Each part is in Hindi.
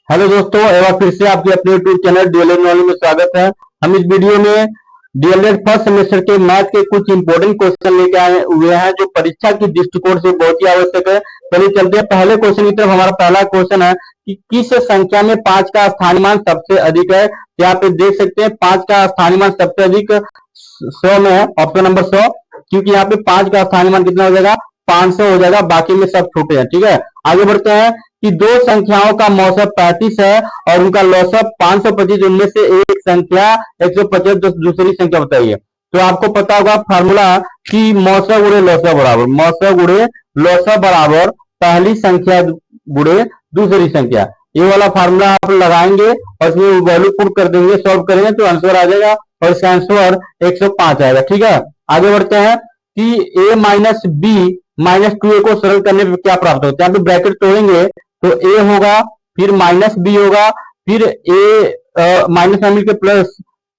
हेलो दोस्तों, एक बार फिर से आपके अपने यूट्यूब चैनल डीएलएड नॉलेज में स्वागत है। हम इस वीडियो में डीएलएड फर्स्ट सेमेस्टर के मैथ के कुछ इंपॉर्टेंट क्वेश्चन लेके आए हुए हैं जो परीक्षा की दृष्टिकोण से बहुत ही आवश्यक है। चलिए चलते हैं पहले क्वेश्चन की तरफ। हमारा पहला क्वेश्चन है कि किस संख्या में 5 का स्थानीय मान सबसे अधिक है। यहाँ पे देख सकते हैं 5 का स्थानीय मान सबसे अधिक 100 में है, ऑप्शन नंबर 100। क्योंकि यहाँ पे 5 का स्थानीय मान कितना हो जाएगा, 500 हो जाएगा, बाकी में सब छोटे हैं। ठीक है, आगे बढ़ते हैं कि दो संख्याओं का मौसम 35 है और उनका लौसब 525, उनमें से एक संख्या 150 दूसरी संख्या बताइए। तो आपको पता होगा फार्मूला कि मौसम गुणे लौसब बराबर मौसम गुणे लौसब बराबर पहली संख्या गुणे दूसरी संख्या। ये वाला फार्मूला आप लगाएंगे और इसमें वैल्यू पुट कर देंगे, सॉल्व करेंगे तो आंसर आ जाएगा और इसका आंसर 105 आएगा। ठीक है, आगे बढ़ते हैं कि a minus B minus 2a को सरल करने पर क्या प्राप्त होता है। यहाँ पे ब्रैकेट तोड़ेंगे तो a होगा, फिर माइनस b होगा, फिर a माइनस में मिलकर प्लस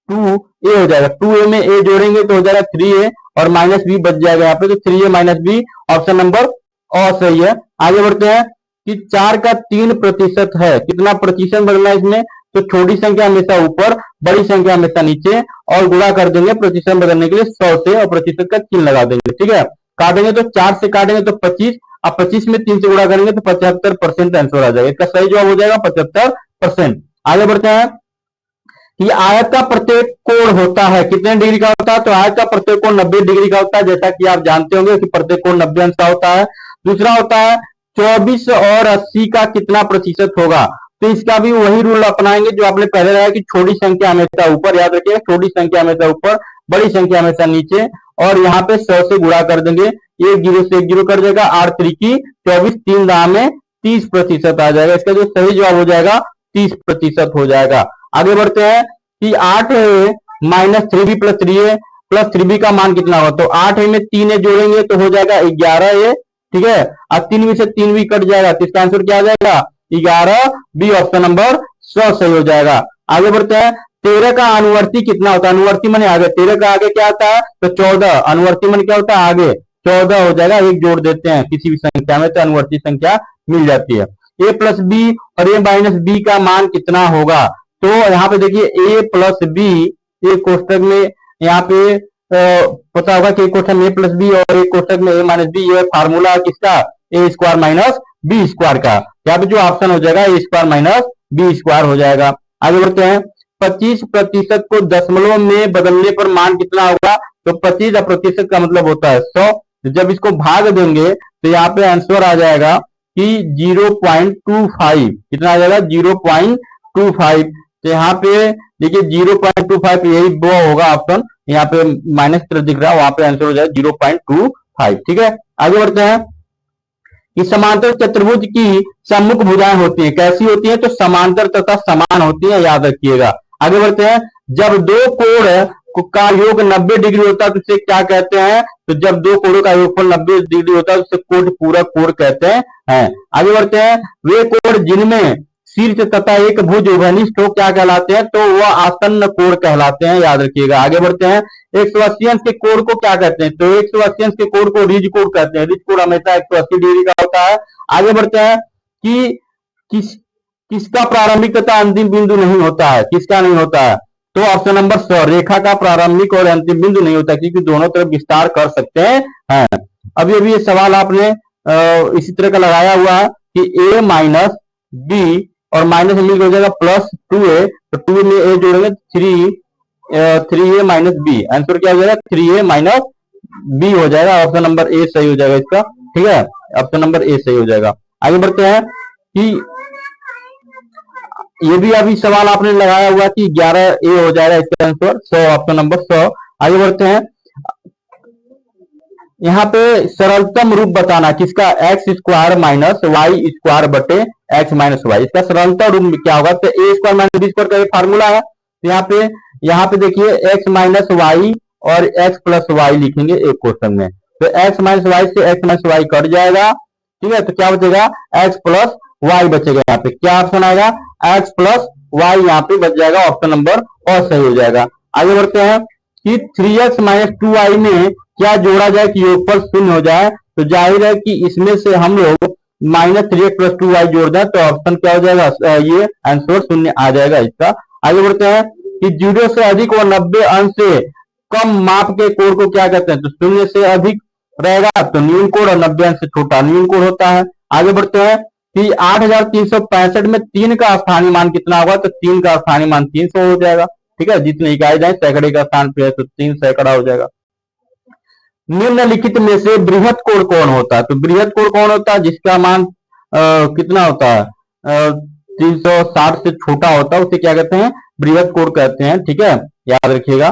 2a हो जाएगा। 2a में a जोड़ेंगे तो हो जाएगा 3a और माइनस b बच जाएगा यहाँ पे, तो 3a minus b option number और सही है। आगे बढ़ते हैं कि 4 का 3% है, कितना प्रतिशत बदलना है इसमें। तो छोटी संख्या हमेशा ऊपर, बड़ी संख्या हमेशा नीचे और गुणा कर देंगे प्रतिशत बदलने के लिए 100 से और प्रतिशत का चिन्ह लगा देंगे। ठीक है, काटेंगे तो 4 से काटेंगे तो 25, अब 25 में 3 से गुणा करेंगे तो 75% आंसर आ जाएगा। इसका सही जवाब हो जाएगा 75%। आगे बढ़ते हैं कि आयत का प्रत्येक कोण होता है कितने डिग्री का होता है। तो आयत का प्रत्येक कोण 90 डिग्री का होता है, जैसा कि आप जानते होंगे कि प्रत्येक कोण 90 अंश का होता है। दूसरा होता है 24 और 80 का कितना प्रतिशत होगा। तो इसका भी वही रूल अपनाएंगे जो आपने पहले लगाया कि छोटी संख्या हमेशा ऊपर, याद रखिएगा छोटी संख्या हमेशा ऊपर, बड़ी संख्या हमेशा नीचे, और यहाँ पे 100 से गुणा कर देंगे, एक जीरो से एक जीरो कर जाएगा, 8 त्रिकी 24, 3 दाम में 30% आ जाएगा। इसका जो सही जवाब हो जाएगा 30% हो जाएगा। आगे बढ़ते हैं कि 8 minus 3b plus 3a plus 3b का मान कितना होगा। तो 8 में 3 जोड़ेंगे तो हो जाएगा 11a। ठीक है, अब 3 में से 3 भी कट जाएगा तो इसका आंसर क्या आ जाएगा 11b, ऑप्शन नंबर 100 सही हो जाएगा। आगे बढ़ते हैं 13 का अनुवर्ती कितना होता है। अनुवर्ती माने आगे, 13 का आगे क्या आता है तो 14, अनुवर्ती माने क्या होता है आगे, 14 हो जाएगा। एक जोड़ देते हैं किसी भी संख्या में तो अनुवर्ती संख्या मिल जाती है। a प्लस बी और a माइनस बी का मान कितना होगा। तो यहाँ पे देखिए a प्लस बी, एक कोष्टक में यहाँ पे पता होगा कि एक कोष्टक में a प्लस बी और एक कोष्टक में a माइनस बी, ये फार्मूला किसका a square minus B square का। यहाँ पे जो ऑप्शन हो जाएगा a square minus B square हो जाएगा। आगे बढ़ते हैं 25% को दशमलव में बदलने पर मान कितना होगा। तो 25% का मतलब होता है 100, जब इसको भाग देंगे तो यहाँ पे आंसर आ जाएगा कि 0.25, कितना आ जाएगा 0.25। तो यहाँ पे देखिए 0.25 यही वो होगा ऑप्शन, यहाँ पे माइनस की तरफ दिख रहा है, वहां पे आंसर हो जाएगा 0.25। ठीक है, आगे बढ़ते हैं कि समांतर चतुर्भुज की सम्मुख भुजाएं होती हैं, कैसी होती हैं। तो समांतर तथा समान होती हैं, याद रखिएगा। आगे बढ़ते हैं, जब दो कोण का योग 90 डिग्री होता है तो उसे क्या कहते हैं। तो जब दो कोणों का योगफल 90 डिग्री होता है उसे कोण पूरक कोण कहते हैं। आगे बढ़ते हैं, वे कोण जिनमें शीर्ष तथा एक भुज उभयनिष्ठ हो क्या कहलाते हैं। तो वह आसन्न कोण कहलाते हैं, याद रखिएगा। आगे बढ़ते हैं 180 अंश के कोण को क्या कहते हैं। तो 180 अंश के कोण को रिज कोण कहते हैं, रिज कोण हमेशा 180 डिग्री का होता है। आगे बढ़ते हैं कि किसका प्रारंभिक तथा अंतिम बिंदु नहीं होता है, किसका नहीं होता है। तो ऑप्शन नंबर 100, रेखा का प्रारंभिक और अंतिम बिंदु नहीं होता, क्योंकि दोनों तरफ विस्तार कर सकते हैं। अभी अभी ये सवाल आपने इसी तरह का लगाया हुआ है कि a माइनस बी और माइनस मिलकर हो जाएगा प्लस 2a, तो 2 में a जोड़ेंगे 3a माइनस बी, आंसर क्या हो जाएगा 3a माइनस बी हो जाएगा। ऑप्शन नंबर ए सही हो जाएगा इसका। ठीक है, ऑप्शन नंबर ए सही हो जाएगा। आगे बढ़ते हैं कि ये भी अभी सवाल आपने लगाया हुआ कि 11a हो जाएगा इसका आंसर 100, ऑप्शन नंबर 100। आगे बढ़ते हैं, यहाँ पे सरलतम रूप बताना किसका, X square minus Y square बटे एक्स माइनस वाई, इसका सरलतम रूप क्या होगा। तो A square minus B square का ये फार्मूला है। तो यहाँ पे देखिए एक्स माइनस वाई और एक्स प्लस वाई लिखेंगे एक क्वेश्चन में। तो एक्स माइनस वाई से एक्स माइनस वाई कट जाएगा। ठीक है, तो क्या बचेगा एक्स प्लस वाई बचेगा। यहाँ पे क्या ऑप्शन आएगा एक्स प्लस वाई, यहाँ पे बच जाएगा ऑप्शन नंबर और सही हो जाएगा। आगे बढ़ते हैं कि 3x माइनस 2y में क्या जोड़ा जाए कि योगफल 0 हो जाए। तो जाहिर है कि इसमें से हम लोग -3x + 2y जोड़ दें तो ऑप्शन क्या हो जाएगा, ये आंसर 0 आ जाएगा इसका। आगे बढ़ते हैं कि 0 से अधिक और 90 अंश से कम माप के कोण को क्या कहते हैं, तो 0 से अधिक रहेगा तो न्यून कोण और 90 अंश से छोटा न्यून कोण होता है। आगे बढ़ते हैं कि 8365 में 3 का स्थानीय मान कितना होगा, तो 3 का स्थानीय मान 300 हो जाएगा। ठीक है, जितने इकाई जाए सैकड़े का स्थान पे है तो 3 सैकड़ा हो जाएगा। निम्नलिखित में से बृहत कोण कौन होता है, तो बृहत कोण कौन होता है जिसका मान कितना होता है, 360 से छोटा होता है, उसे क्या कहते हैं, बृहत कोण कहते हैं। ठीक है, याद रखिएगा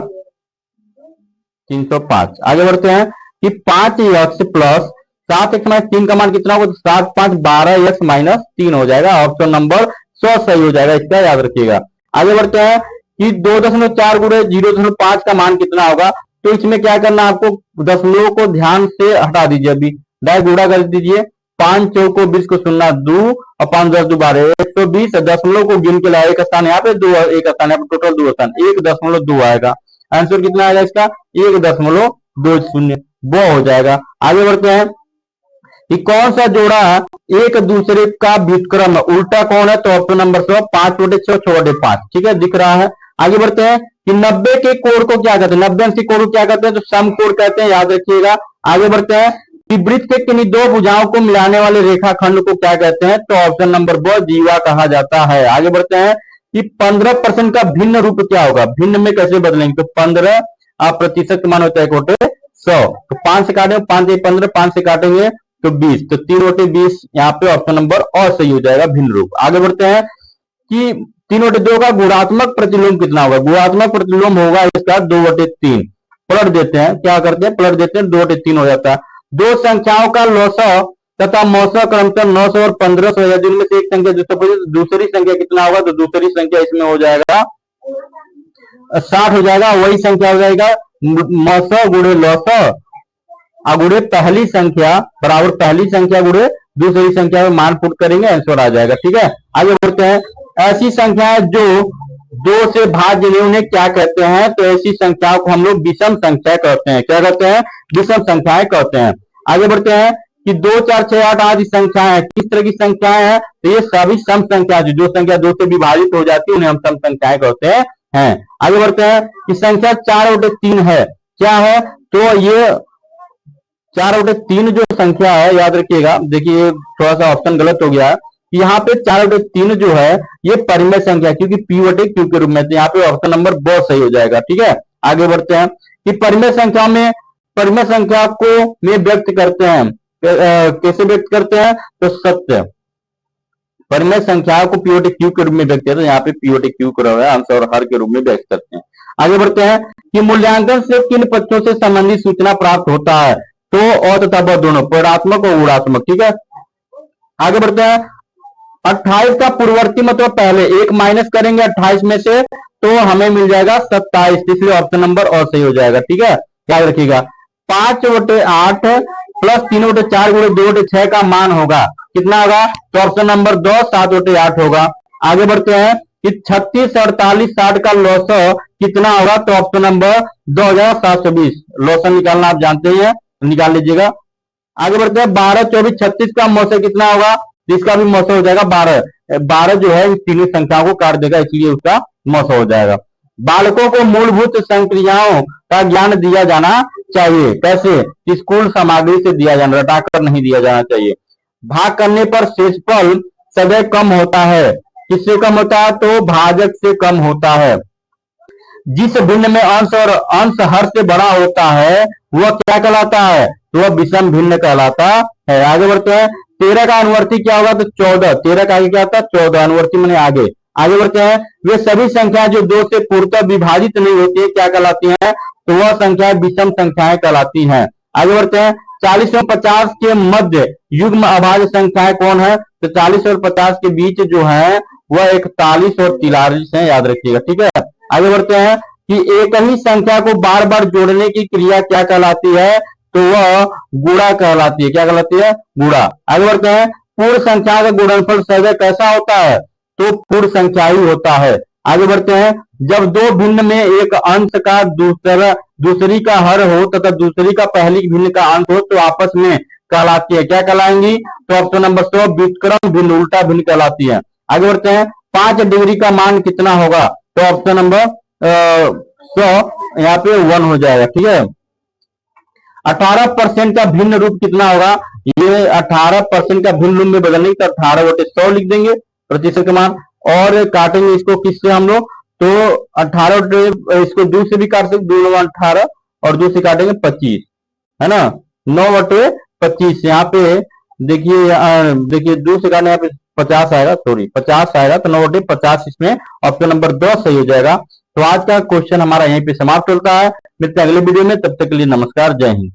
305। आगे बढ़ते हैं कि 5x + 7x - 3 का मान कितना होगा, तो 7 5 12x - 3 हो जाएगा। ऑप्शन नंबर 100 सही हो जाएगा, इसका याद रखिएगा। आगे बढ़ते हैं कि 2.4 गुणे 0.5 का मान कितना होगा, तो इसमें क्या करना है आपको, दशमलव को ध्यान से हटा दीजिए, अभी डायरेक्ट गुणा कर दीजिए। 5 चौको 20 को 0 2 और 5 10 12 120। दशमलव को गिन के लाए, एक स्थान यहाँ पे 2, एक स्थान यहाँ पे, टोटल 2 स्थान, 1.2 आएगा। आंसर कितना आएगा इसका, 1.20 वो हो जाएगा। आगे बढ़ते हैं कि कौन सा जोड़ा एक दूसरे का व्युत्क्रम उल्टा कौन है, तो ऑप्शन नंबर 100 5/6 6/5। ठीक है, दिख रहा है। आगे बढ़ते हैं कि 90 के कोण को क्या कहते हैं, 90 अंश के कोण को क्या कहते हैं, तो समकोण कहते हैं, याद रखिएगा। आगे बढ़ते हैं कि वृत्त के किन्हीं दो भुजाओं को मिलाने वाले रेखाखंड को क्या कहते हैं, तो ऑप्शन नंबर 2 जीवा कहा जाता है। आगे बढ़ते हैं कि 15% का भिन्न रूप क्या होगा, भिन्न में कैसे बदलेंगे, तो 15% मान होता है 1/100, तो 5 से काटेंगे, 5 × 15, 5 से काटेंगे तो 20, तो 3/20 यहाँ पे ऑप्शन नंबर और सही हो जाएगा, भिन्न रूप। आगे बढ़ते हैं कि 3/2 का गुणात्मक प्रतिलोम कितना होगा, गुणात्मक प्रतिलोम होगा इसका 2/3। पलट देते हैं, क्या करते हैं, पलट देते हैं, 2/3 हो जाता है। दो संख्याओं का लौसव तथा मौसव क्रमशः 900 और 1500 है, जिनमें से एक संख्या 225, दूसरी संख्या कितना होगा, तो दूसरी संख्या इसमें हो जाएगा 60 हो जाएगा। वही संख्या हो जाएगा मौसव गुणे लौसव गुणे पहली संख्या बराबर पहली संख्या गुणे दूसरी संख्या में मान पुट करेंगे, आंसर आ जाएगा। ठीक है, आगे बढ़ते हैं। ऐसी संख्या जो 2 से भाज्य नहीं उन्हें क्या कहते हैं, तो ऐसी संख्याओं को हम लोग विषम संख्या कहते हैं। क्या कहते हैं, विषम संख्याएं कहते हैं। आगे बढ़ते हैं कि 2 4 6 8 आदि संख्याएं किस तरह की संख्याएं हैं, तो ये सभी सम संख्या, जो संख्या 2 से विभाजित हो जाती है उन्हें हम सम संख्याएं कहते हैं। आगे बढ़ते हैं कि संख्या 4/3 है, क्या है, तो ये 4/3 जो संख्या है, याद रखिएगा, देखिए थोड़ा सा ऑप्शन गलत हो गया, यहाँ पे 4/3 जो है ये परिमेय संख्या, क्योंकि P/Q के रूप में, तो यहाँ पे ऑप्शन नंबर 2 सही हो जाएगा। ठीक है, आगे बढ़ते हैं कि परिमेय संख्या में, परिमेय संख्या को में व्यक्त करते हैं, कैसे व्यक्त करते हैं, तो सत्य परिमेय संख्या को P/Q के रूप में व्यक्त करते हैं, यहाँ पे P/Q कर रहा है, अंश और हर के रूप में व्यक्त करते हैं। आगे बढ़ते हैं कि मूल्यांकन से किन पक्षों से संबंधित सूचना प्राप्त होता है, तो और तथा ब दोनों, ऋणात्मक और ऋणात्मक। ठीक है, आगे बढ़ते हैं। 28 का पूर्ववर्ती मतलब पहले एक माइनस करेंगे 28 में से, तो हमें मिल जाएगा 27, इसलिए ऑप्शन नंबर और सही हो जाएगा। ठीक है, याद रखिएगा 5/8 + 3/4 गुणे 2/6 का मान होगा कितना होगा, तो ऑप्शन नंबर 2 7/8 होगा। आगे बढ़ते हैं कि 36 48 60 का लौसव कितना होगा, तो ऑप्शन नंबर 2720। लौसव निकालना आप जानते हैं, निकाल लीजिएगा। आगे बढ़ते हैं 12 24 36 का मौसव कितना होगा, इसका भी मौसव हो जाएगा 12। 12 जो है तीनों संख्याओं को काट देगा, इसलिए उसका मौसव हो जाएगा। बालकों को मूलभूत संक्रियाओं का ज्ञान दिया जाना चाहिए, कैसे, स्कूल सामग्री से दिया जाना, रटाकर नहीं दिया जाना चाहिए। भाग करने पर शेषफल सदैव कम होता है, किससे कम होता है, तो भाजक से कम होता है। जिस भिन्न में अंश और अंश हर से बड़ा होता है वह क्या कहलाता है, तो वह विषम भिन्न कहलाता है। आगे बढ़ते हैं 13 का अनुवर्ती क्या होगा, तो 14, 13 का आगे क्या होता है 14, अनुवर्ती मैंने आगे। आगे बढ़ते हैं वे सभी संख्या जो 2 से पूर्णतः विभाजित नहीं होती है क्या कहलाती हैं, तो वह संख्या विषम संख्याएं कहलाती हैं। आगे बढ़ते हैं 40 और 50 के मध्य युग्म अभाज्य संख्याएं कौन है, तो 40 और 50 के बीच जो है वह 41 और 43 है, याद रखिएगा। ठीक है, आगे बढ़ते हैं कि एक ही संख्या को बार बार जोड़ने की क्रिया क्या कहलाती है, तो वह गुणा कहलाती है। क्या कहलाती है, गुणा। आगे बढ़ते हैं पूर्ण संख्या का गुणनफल सदैव कैसा होता है, तो पूर्ण संख्या ही होता है। आगे बढ़ते हैं जब दो भिन्न में एक अंश का दूसरी का हर हो तथा दूसरी का पहली भिन्न का अंश हो, तो आपस में कहलाती है। क्या कहलाएंगी? तो ऑप्शन नंबर 100 व्युत्क्रम भिन्न, उल्टा भिन्न कहलाती है। आगे बढ़ते हैं, 5 डिग्री का मान कितना होगा? तो ऑप्शन नंबर 100 यहाँ पे 1 हो जाएगा। ठीक है। 18% का भिन्न रूप कितना होगा? ये 18% का भिन्न रूप में बदलने का 18/100 लिख देंगे प्रतिशत का मान, और काटेंगे इसको किससे हम लोग? तो 18 इसको 2 से भी काट सकते, 2 18 और 2 से काटेंगे 25, है ना। 9/25 यहाँ पे देखिए, देखिए 2 से काटने यहाँ पे 50 आएगा, सॉरी 50 आएगा, तो 9/50 इसमें ऑप्शन नंबर 2 सही हो जाएगा। तो आज का क्वेश्चन हमारा यहीं पे समाप्त होता है। मिलते हैं अगले वीडियो में, तब तक के लिए नमस्कार, जय हिंद।